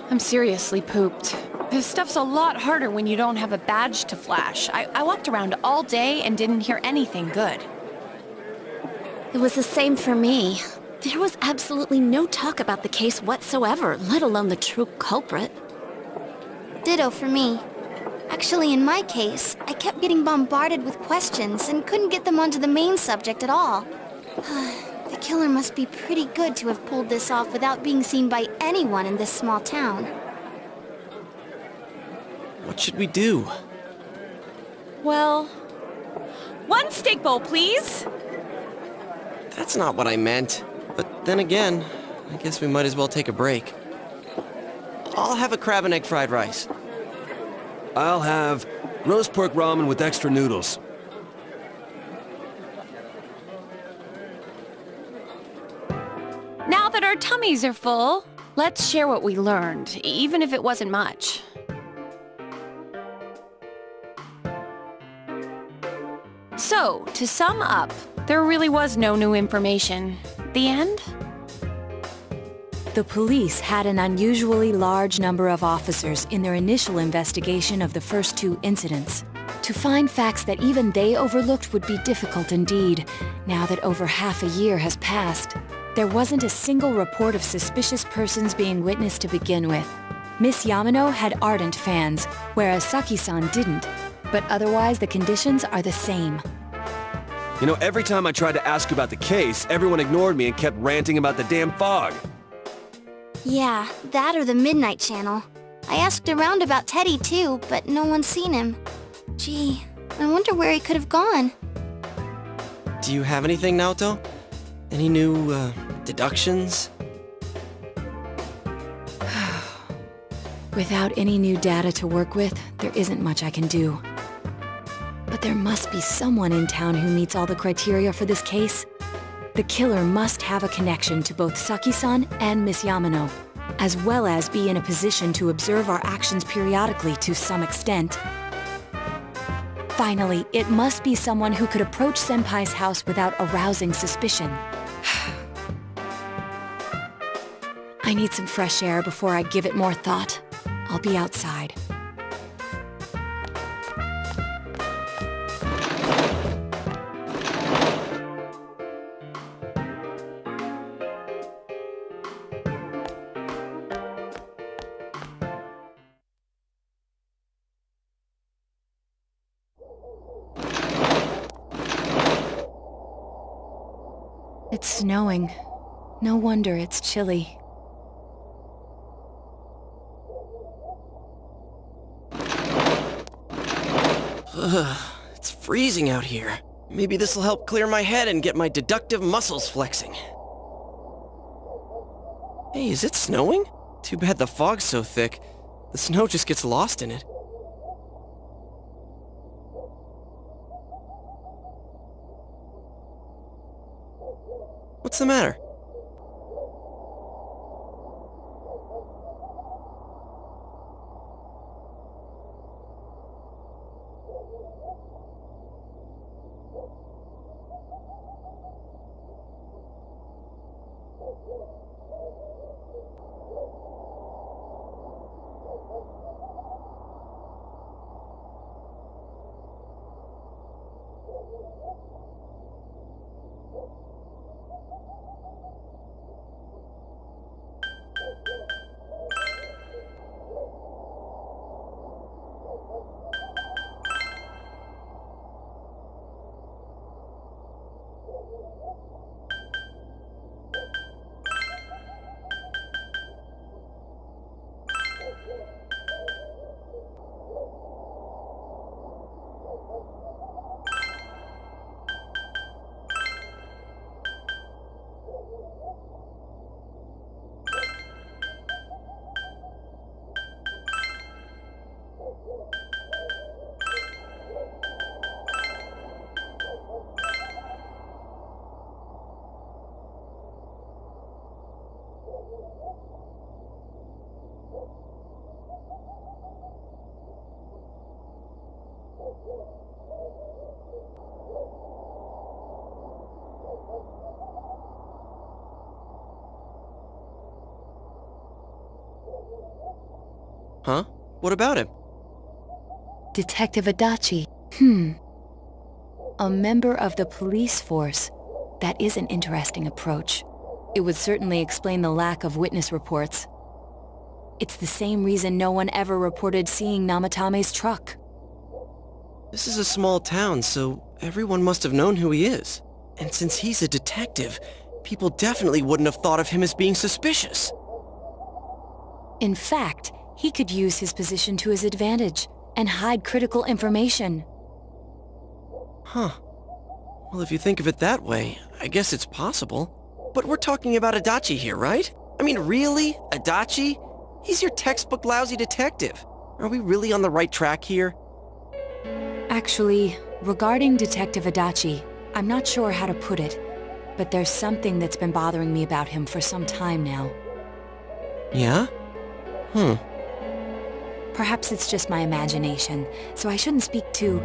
I'm seriously pooped. This stuff's a lot harder when you don't have a badge to flash. I walked around all day and didn't hear anything good. It was the same for me. There was absolutely no talk about the case whatsoever, let alone the true culprit. Ditto for me. Actually, in my case, I kept getting bombarded with questions and couldn't get them onto the main subject at all. The killer must be pretty good to have pulled this off without being seen by anyone in this small town. What should we do? Well, one steak bowl, please. That's not what I meant. But then again, I guess we might as well take a break. I'll have a crab and egg fried rice. I'll have roast pork ramen with extra noodles. Now that our tummies are full, let's share what we learned, even if it wasn't much. So, to sum up, there really was no new information. The end? The police had an unusually large number of officers in their initial investigation of the first two incidents. To find facts that even they overlooked would be difficult indeed, now that over half a year has passed. There wasn't a single report of suspicious persons being witnessed to begin with. Miss Yamano had ardent fans, whereas Saki-san didn't. But otherwise, the conditions are the same. You know, every time I tried to ask about the case, everyone ignored me and kept ranting about the damn fog. Yeah, that or the Midnight Channel. I asked around about Teddy too, but no one's seen him. Gee, I wonder where he could have gone. Do you have anything, Naoto? Any new, deductions? Without any new data to work with, there isn't much I can do. But there must be someone in town who meets all the criteria for this case. The killer must have a connection to both Saki-san and Miss Yamano, as well as be in a position to observe our actions periodically to some extent. Finally, it must be someone who could approach Senpai's house without arousing suspicion. I need some fresh air before I give it more thought. I'll be outside. It's snowing. No wonder it's chilly. It's freezing out here. Maybe this'll help clear my head and get my deductive muscles flexing. Hey, is it snowing? Too bad the fog's so thick. The snow just gets lost in it. What's the matter? Huh? What about him? Detective Adachi. A member of the police force. That is an interesting approach. It would certainly explain the lack of witness reports. It's the same reason no one ever reported seeing Namatame's truck. This is a small town, so everyone must have known who he is. And since he's a detective, people definitely wouldn't have thought of him as being suspicious. In fact, he could use his position to his advantage and hide critical information. Huh. Well, if you think of it that way, I guess it's possible. But we're talking about Adachi here, right? I mean, really? Adachi? He's your textbook lousy detective. Are we really on the right track here? Actually, regarding Detective Adachi, I'm not sure how to put it, but there's something that's been bothering me about him for some time now. Yeah? Perhaps it's just my imagination, so I shouldn't speak too...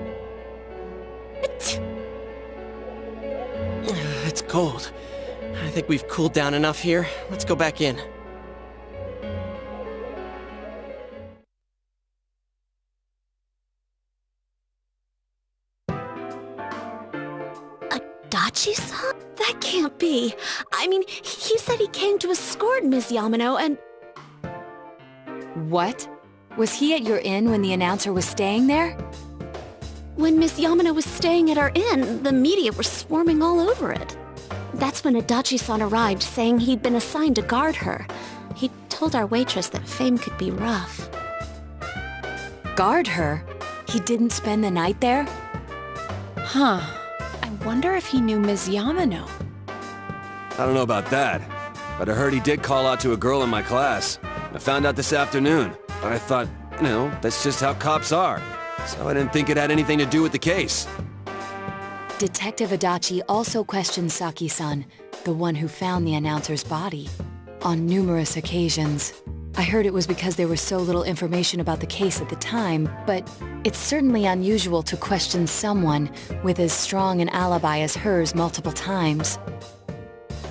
It's cold. I think we've cooled down enough here. Let's go back in. Adachi-san? That can't be. I mean, he said he came to escort Ms. Yamano and... What? Was he at your inn when the announcer was staying there? When Miss Yamano was staying at our inn, the media were swarming all over it. That's when Adachi-san arrived, saying he'd been assigned to guard her. He told our waitress that fame could be rough. Guard her? He didn't spend the night there? Huh. I wonder if he knew Ms. Yamano. I don't know about that, but I heard he did call out to a girl in my class. I found out this afternoon, but I thought, that's just how cops are. So I didn't think it had anything to do with the case. Detective Adachi also questioned Saki-san, the one who found the announcer's body, on numerous occasions. I heard it was because there was so little information about the case at the time, but it's certainly unusual to question someone with as strong an alibi as hers multiple times.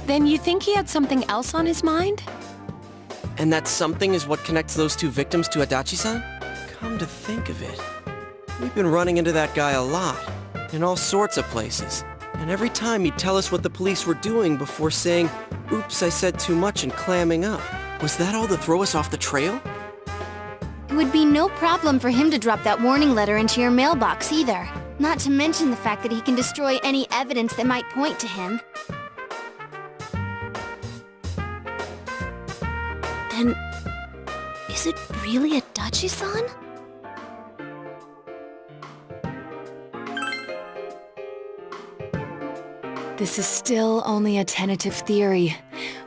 Then you think he had something else on his mind? And that something is what connects those two victims to Adachi-san? Come to think of it, we've been running into that guy a lot, in all sorts of places. And every time he'd tell us what the police were doing before saying, "Oops, I said too much," and clamming up. Was that all to throw us off the trail? It would be no problem for him to drop that warning letter into your mailbox either. Not to mention the fact that he can destroy any evidence that might point to him. Then... is it really Adachi-san? This is still only a tentative theory.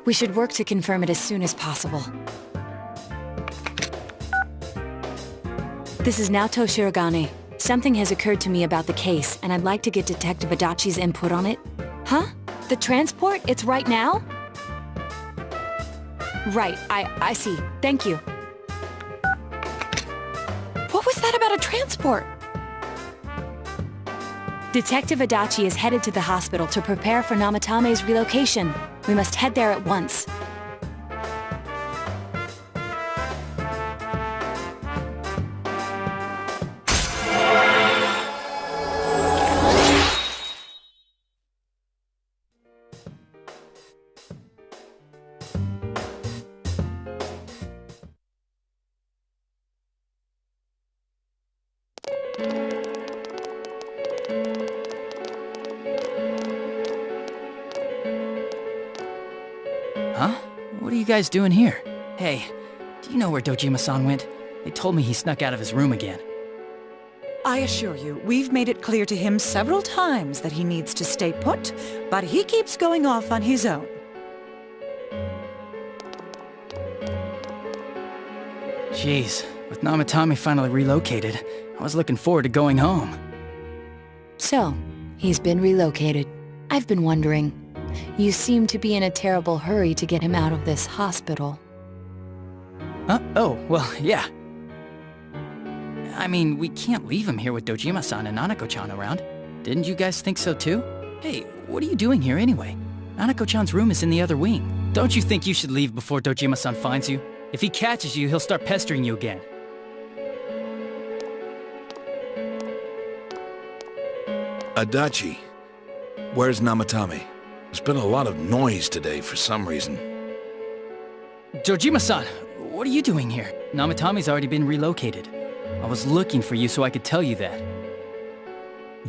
We should work to confirm it as soon as possible. This is Naoto Shirogane. Something has occurred to me about the case, and I'd like to get Detective Adachi's input on it. Huh? The transport? It's right now? Right, I see. Thank you. What was that about a transport? Detective Adachi is headed to the hospital to prepare for Namatame's relocation. We must head there at once. Huh? What are you guys doing here? Hey, do you know where Dojima-san went? They told me he snuck out of his room again. I assure you, we've made it clear to him several times that he needs to stay put, but he keeps going off on his own. Jeez, with Namatame finally relocated, I was looking forward to going home. So, he's been relocated. I've been wondering. You seem to be in a terrible hurry to get him out of this hospital. Huh? Oh, well, yeah. I mean, we can't leave him here with Dojima-san and Nanako-chan around. Didn't you guys think so too? Hey, what are you doing here anyway? Nanako-chan's room is in the other wing. Don't you think you should leave before Dojima-san finds you? If he catches you, he'll start pestering you again. Adachi, where's Namatame? There's been a lot of noise today for some reason. Dojima-san, what are you doing here? Namatame's already been relocated. I was looking for you so I could tell you that.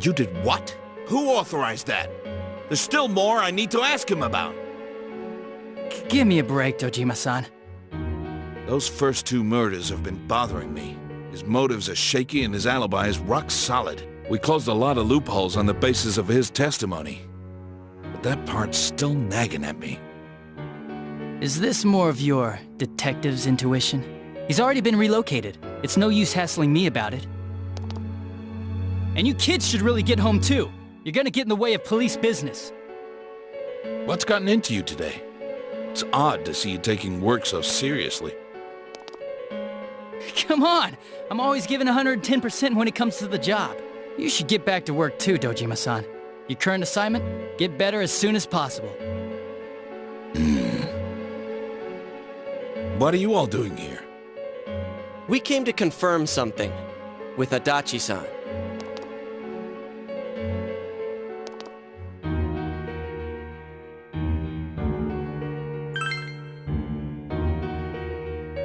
You did what? Who authorized that? There's still more I need to ask him about. Give me a break, Dojima-san. Those first 2 murders have been bothering me. His motives are shaky and his alibi is rock solid. We closed a lot of loopholes on the basis of his testimony. But that part's still nagging at me. Is this more of your detective's intuition? He's already been relocated. It's no use hassling me about it. And you kids should really get home too. You're gonna get in the way of police business. What's gotten into you today? It's odd to see you taking work so seriously. Come on! I'm always giving 110% when it comes to the job. You should get back to work too, Dojima-san. Your current assignment? Get better as soon as possible. What are you all doing here? We came to confirm something with Adachi-san.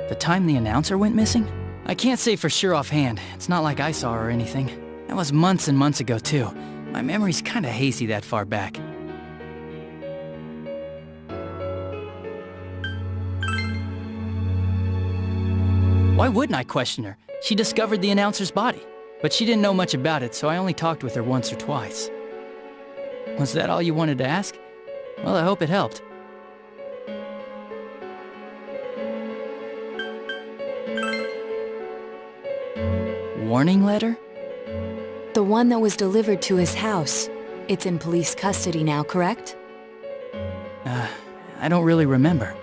The time the announcer went missing? I can't say for sure offhand. It's not like I saw her or anything. That was months and months ago, too. My memory's kinda hazy that far back. Why wouldn't I question her? She discovered the announcer's body. But she didn't know much about it, so I only talked with her once or twice. Was that all you wanted to ask? Well, I hope it helped. Warning letter? The one that was delivered to his house. It's in police custody now, correct? I don't really remember.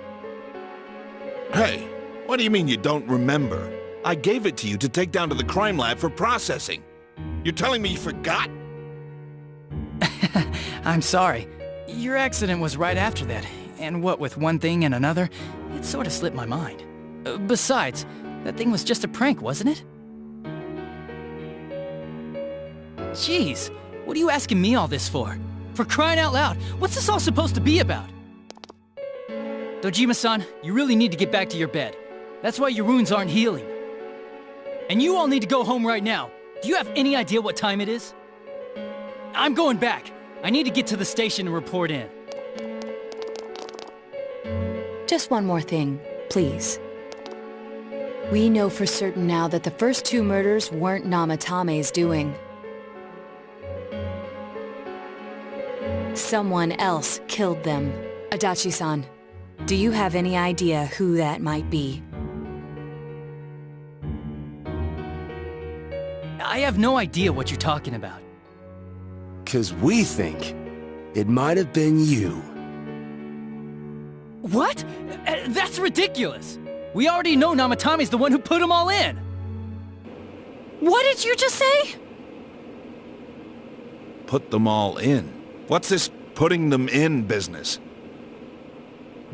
Hey, what do you mean you don't remember? I gave it to you to take down to the crime lab for processing. You're telling me you forgot? I'm sorry. Your accident was right after that, and what with one thing and another, it sort of slipped my mind. Besides, that thing was just a prank, wasn't it? Jeez, what are you asking me all this for? For crying out loud, what's this all supposed to be about? Dojima-san, you really need to get back to your bed. That's why your wounds aren't healing. And you all need to go home right now. Do you have any idea what time it is? I'm going back. I need to get to the station and report in. Just one more thing, please. We know for certain now that the first 2 murders weren't Namatame's doing. Someone else killed them. Adachi-san, do you have any idea who that might be? I have no idea what you're talking about. 'Cause we think it might have been you. What? That's ridiculous! We already know Namatame's the one who put them all in! What did you just say? Put them all in. What's this putting them in business?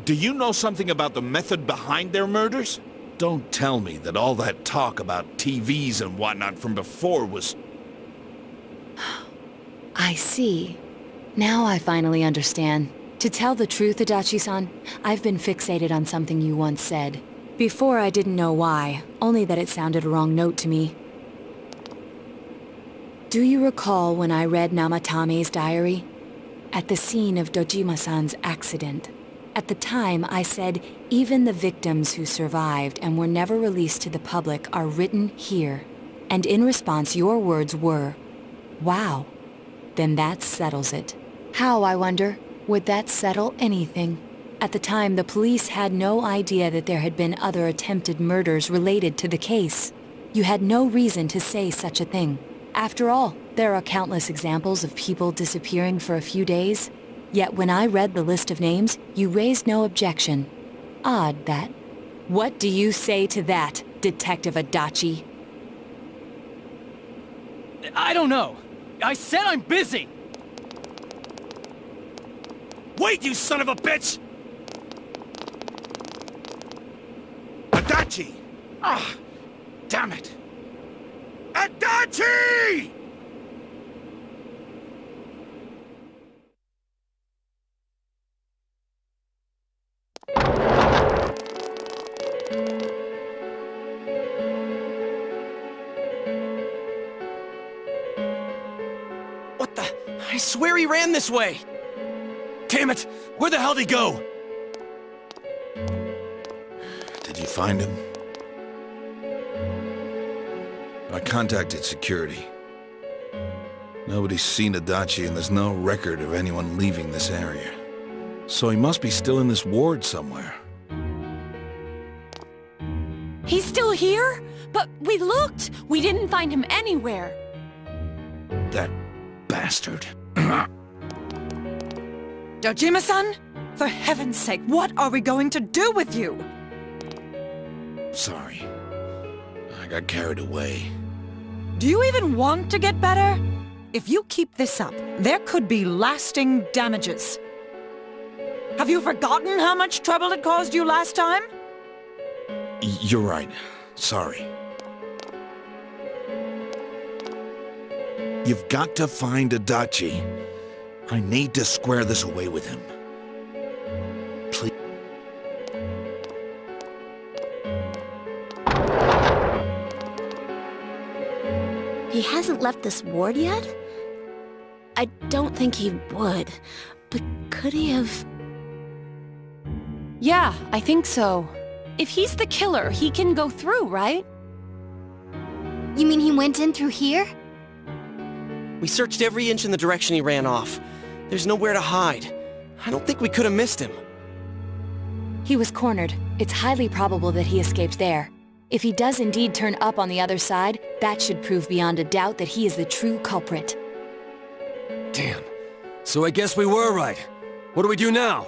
Do you know something about the method behind their murders? Don't tell me that all that talk about TVs and whatnot from before was... I see. Now I finally understand. To tell the truth, Adachi-san, I've been fixated on something you once said. Before I didn't know why, only that it sounded a wrong note to me. Do you recall when I read Namatame's diary? At the scene of Dojima-san's accident. At the time, I said, even the victims who survived and were never released to the public are written here. And in response, your words were, wow. Then that settles it. How, I wonder, would that settle anything? At the time, the police had no idea that there had been other attempted murders related to the case. You had no reason to say such a thing. After all, there are countless examples of people disappearing for a few days. Yet when I read the list of names, you raised no objection. Odd, that. What do you say to that, Detective Adachi? I don't know. I said I'm busy! Wait, you son of a bitch! Adachi! Ah, damn it! Adachi! What the? I swear he ran this way! Damn it! Where the hell did he go? Did you find him? I contacted security. Nobody's seen Adachi and there's no record of anyone leaving this area. So he must be still in this ward somewhere. He's still here? But we looked! We didn't find him anywhere. That bastard. Dojima-san? For heaven's sake, what are we going to do with you? Sorry. I got carried away. Do you even want to get better? If you keep this up, there could be lasting damages. Have you forgotten how much trouble it caused you last time? You're right. Sorry. You've got to find Adachi. I need to square this away with him. Please. He hasn't left this ward yet? I don't think he would. But could he have... Yeah, I think so. If he's the killer, he can go through, right? You mean he went in through here? We searched every inch in the direction he ran off. There's nowhere to hide. I don't think we could have missed him. He was cornered. It's highly probable that he escaped there. If he does indeed turn up on the other side, that should prove beyond a doubt that he is the true culprit. Damn. So I guess we were right. What do we do now?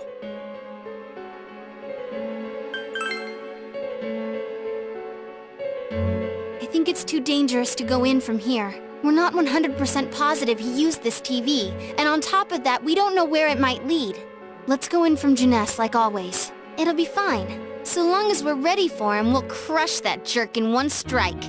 I think it's too dangerous to go in from here. We're not 100% positive he used this TV, and on top of that, we don't know where it might lead. Let's go in from Jeunesse like always. It'll be fine. So long as we're ready for him, we'll crush that jerk in one strike.